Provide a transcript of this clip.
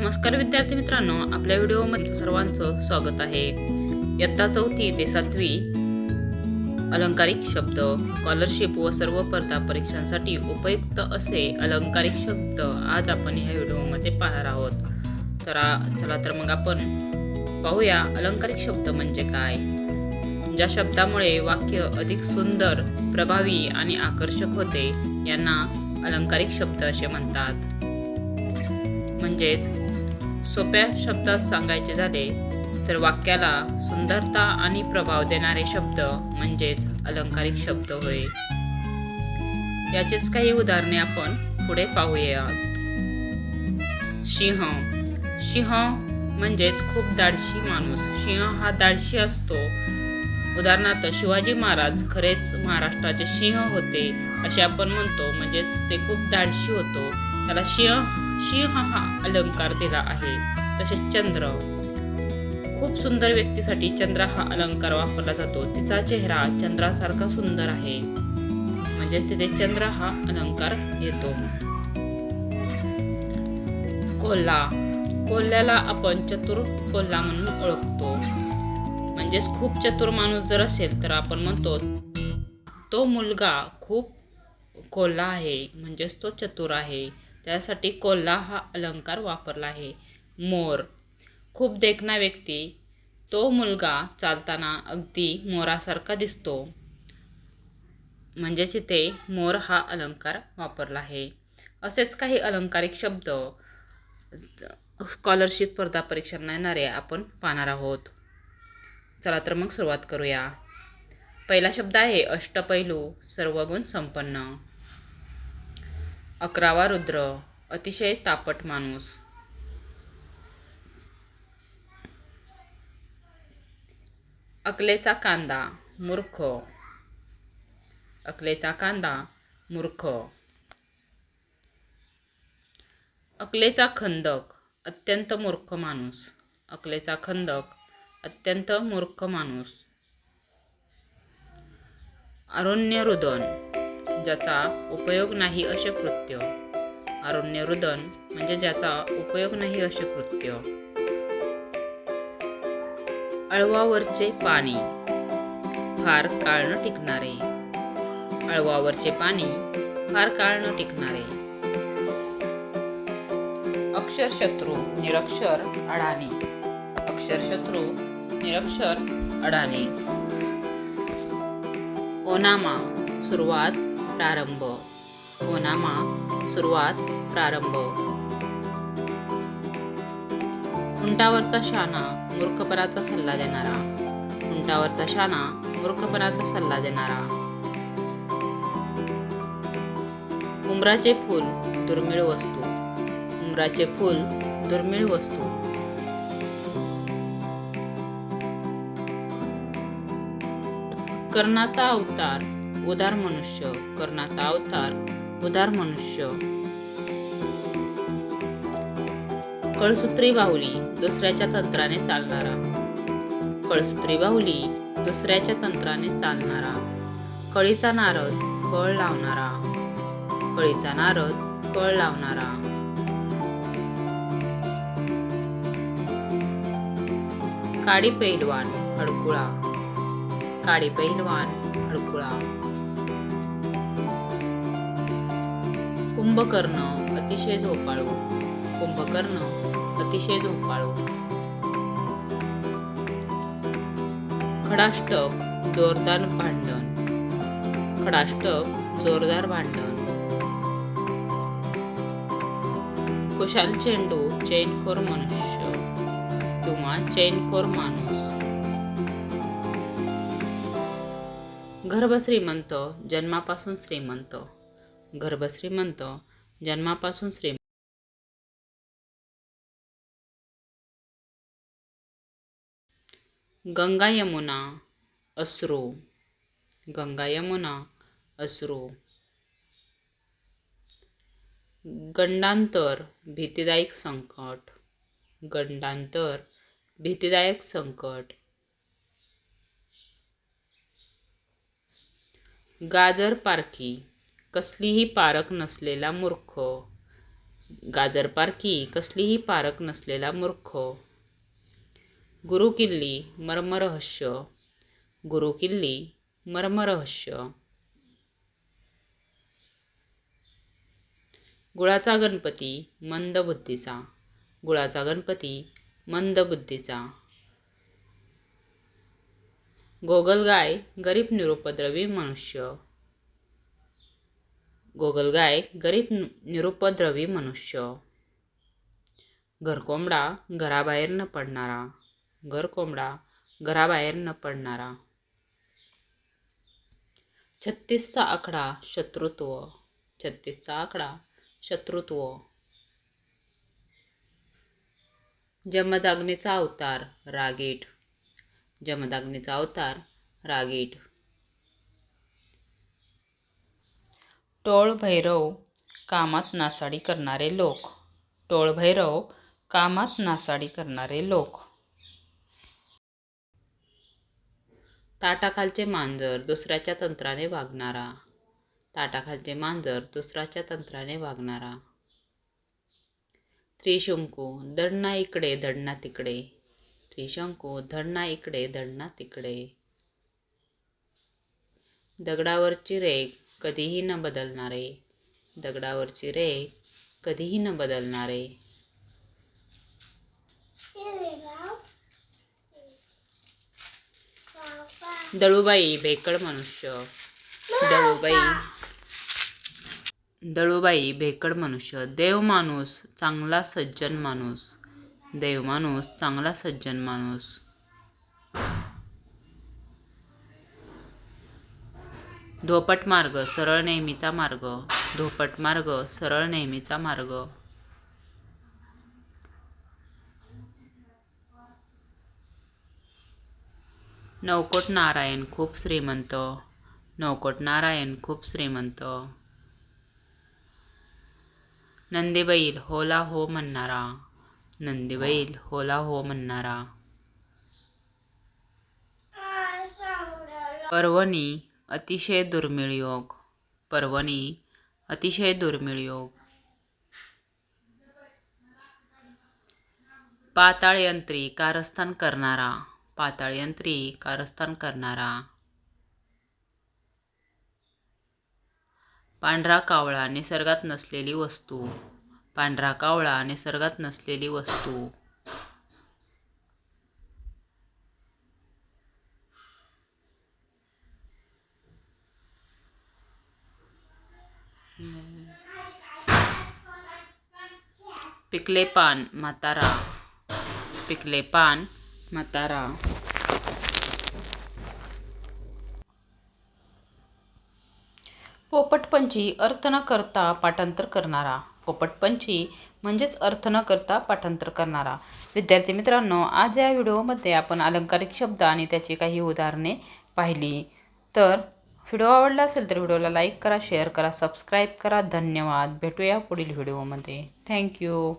नमस्कार विद्यार्थी मित्रांनो, आपल्या व्हिडिओमध्ये सर्वांचं स्वागत आहे। इयत्ता 4थी ते 7वी अलंकारिक शब्द, स्कॉलरशिप व सर्व स्पर्धा परीक्षांसाठी उपयुक्त असे अलंकारिक शब्द आज आपण ह्या व्हिडिओमध्ये पाहणार आहोत। चला तर मग आपण पाहूया अलंकारिक शब्द म्हणजे काय। ज्या शब्दामुळे वाक्य अधिक सुंदर, प्रभावी आणि आकर्षक होते यांना अलंकारिक शब्द असे म्हणतात। म्हणजेच सोप्या शब्दात सांगायचे झाले तर वाक्याला सुंदरता आणि प्रभाव देणारे शब्द म्हणजेच अलंकारिक शब्द होय। याचेच काही उदाहरणे आपण पुढे पाहूयात। सिंह। सिंह म्हणजेच खूप धाडसी माणूस। सिंह हा धाडसी असतो। उदाहरणार्थ शिवाजी महाराज खरेच महाराष्ट्राचे सिंह होते असे आपण म्हणतो, म्हणजेच ते खूप धाडसी होतो, त्याला सिंह हा अलंकार दिला आहे। तसेच चंद्र, खूप सुंदर व्यक्तीसाठी चंद्र हा अलंकार वापरला जातो। तिचा चेहरा चंद्रासारखा सुंदर आहे, म्हणजेच तिथे चंद्र हा अलंकार येतो। कोल्हा। कोल्ह्याला आपण चतुर कोल्हा म्हणून ओळखतो, म्हणजेच खूप चतुर माणूस जर असेल तर आपण म्हणतो तो मुलगा खूप कोल्हा आहे, म्हणजेच तो चतुर आहे, त्यासाठी कोल्हा हा अलंकार वापरला आहे। मोर। खूप देखणा व्यक्ती, तो मुलगा चालताना अगदी मोरासारखा दिसतो, म्हणजेच इथे मोर हा अलंकार वापरला आहे। असेच काही अलंकारिक शब्द स्कॉलरशिप स्पर्धा परीक्षांना येणारे आपण पाहणार आहोत। चला तर मग सुरुवात करूया। पहिला शब्द आहे अष्टपैलू, सर्वगुण संपन्न। 11वा रुद्र, अतिशय तापट माणूस। अकलेचा कांदा, मूर्ख। अकलेचा कांदा, मूर्ख। अकलेचा खंदक, अत्यंत मूर्ख माणूस। अकलेचा खंदक, अत्यंत मूर्ख माणूस। अरण्यरुदन, ज्याचा उपयोग नाही असे कृत्य। अरण्यरुदन म्हणजे ज्याचा उपयोग नाही असे कृत्य। अळवावरचे पाणी, फार काळ न टिकणारे। अळवावरचे पाणी, फार काळ न टिकणारे। अक्षरशत्रू, निरक्षर, अडाणी। अक्षरशत्रू, निरक्षर, अडाणी। ओनामा, सुरुवात, प्रारंभ। ओनामा, सुरुवात, प्रारंभ। उंटावरचा शाना, मूर्खपणाचा सल्ला देणारा। उंटावरचा शाना, मूर्खपणाचा सल्ला देणारा। उमराचे फूल, दुर्मिळ वस्तू। उमराचे फूल, दुर्मिळ वस्तू। कर्णाचा अवतार, उदार मनुष्य। कर्णाचा अवतार, उदार मनुष्य। कळसूत्री बाहुली, दुसऱ्याच्या तंत्राने चालणारा। कळसूत्री बाहुली, दुसऱ्याच्या तंत्राने चालणारा। कळीचा नारद, कळ लावणारा। कळीचा नारद, कळ लावणारा। काडी पैलवान, हडकुळा। काडी पैलवान, हडकुळा। कुंभकर्ण, अतिशय झोपाळू। कुंभकर्ण, अतिशय झोपाळू। खडाष्टक, जोरदार भांडण। खडाष्टक, जोरदार भांडण। खुशाल चेंडू, चैनखोर मनुष्य किंवा चैनखोर माणूस। गर्भश्रीमंत, जन्मापासून श्रीमंत। गर्भश्रीमंत, जन्मापासून श्रीमंत। गंगा यमुना, अश्रू। गंगा यमुना, अश्रू। गंडांतर, भीतिदायक संकट। गंडांतर, भीतिदायक संकट। गाजर पारखी, कसलीही पारख नसलेला मूर्ख। गाजर पारखी कसलीही पारख नसलेला मूर्ख. गुरुकिल्ली मर्मरहस्य. गुरुकिल्ली मर्मरहस्य. गुळाचा गणपती मंद बुद्धीचा. गुळाचा गणपती मंद बुद्धीचा. गोगलगाय गरीब निरुपद्रवी मनुष्य. गोगलगाय गरीब निरुपद्रवी मनुष्य. घरकोंबडा घराबाहेर न पडणारा. घरकोंबडा घराबाहेर न पडणारा. 36चा आकडा शत्रुत्व. 36चा आकडा शत्रुत्व. जमदाग्नीचा अवतार रागीट. जमदाग्नीचा अवतार रागीट. टोळ भैरव कामात नासाडी करणारे लोक. टोळ भैरव कामात नासाडी करणारे लोक. ताटाखालचे मांजर दुसऱ्याच्या तंत्राने वागणारा. ताटाखालचे मांजर दुसऱ्याच्या तंत्राने वागणारा. त्रिशंकू धडना इकडे धडना तिकडे. त्रिशंकू धडना इकडे धडना तिकडे. दगडावरची रेघ कधीही न बदलणारे. दगडावरची रेघ कधीही न बदलणारे. दळूबाई भेकड मनुष्य. दळूबाई भेकड मनुष्य. देव माणूस चांगला सज्जन माणूस. देव माणूस चांगला सज्जन माणूस. धोपट मार्ग सरळ नेहमीचा मार्ग. धोपट मार्ग सरळ नेहमीचा मार्ग. नवकोट नारायण खूप श्रीमंत. नवकोट नारायण खूप श्रीमंत. नंदीबैल होला हो म्हणणारा. नंदीबैल होला हो म्हणणारा. पर्वणी अतिशय दुर्मिळ योग. पर्वणी अतिशय दुर्मिळ योग. पाताळयंत्री कारस्थान करणारा. पाताळयंत्री कारस्थान करणारा. पांढरा कावळा निसर्गात नसलेली वस्तू. पांढरा कावळा निसर्गात नसलेली वस्तू. पिकले पान म्हातारा. पिकले पान म्हातारा. पोपटपंची अर्थ न करता पाठांतर करणारा. पोपटपंची म्हणजेच अर्थ न करता पाठांतर करणारा. विद्यार्थी मित्रांनो, आज या व्हिडिओमध्ये आपण अलंकारिक शब्द आणि त्याची काही उदाहरणे पाहिली. तर व्हिडिओ आवडला असेल तर व्हिडिओला लाईक करा, शेअर करा, सबस्क्राईब करा. धन्यवाद. भेटूया पुढील व्हिडिओमध्ये. थँक्यू.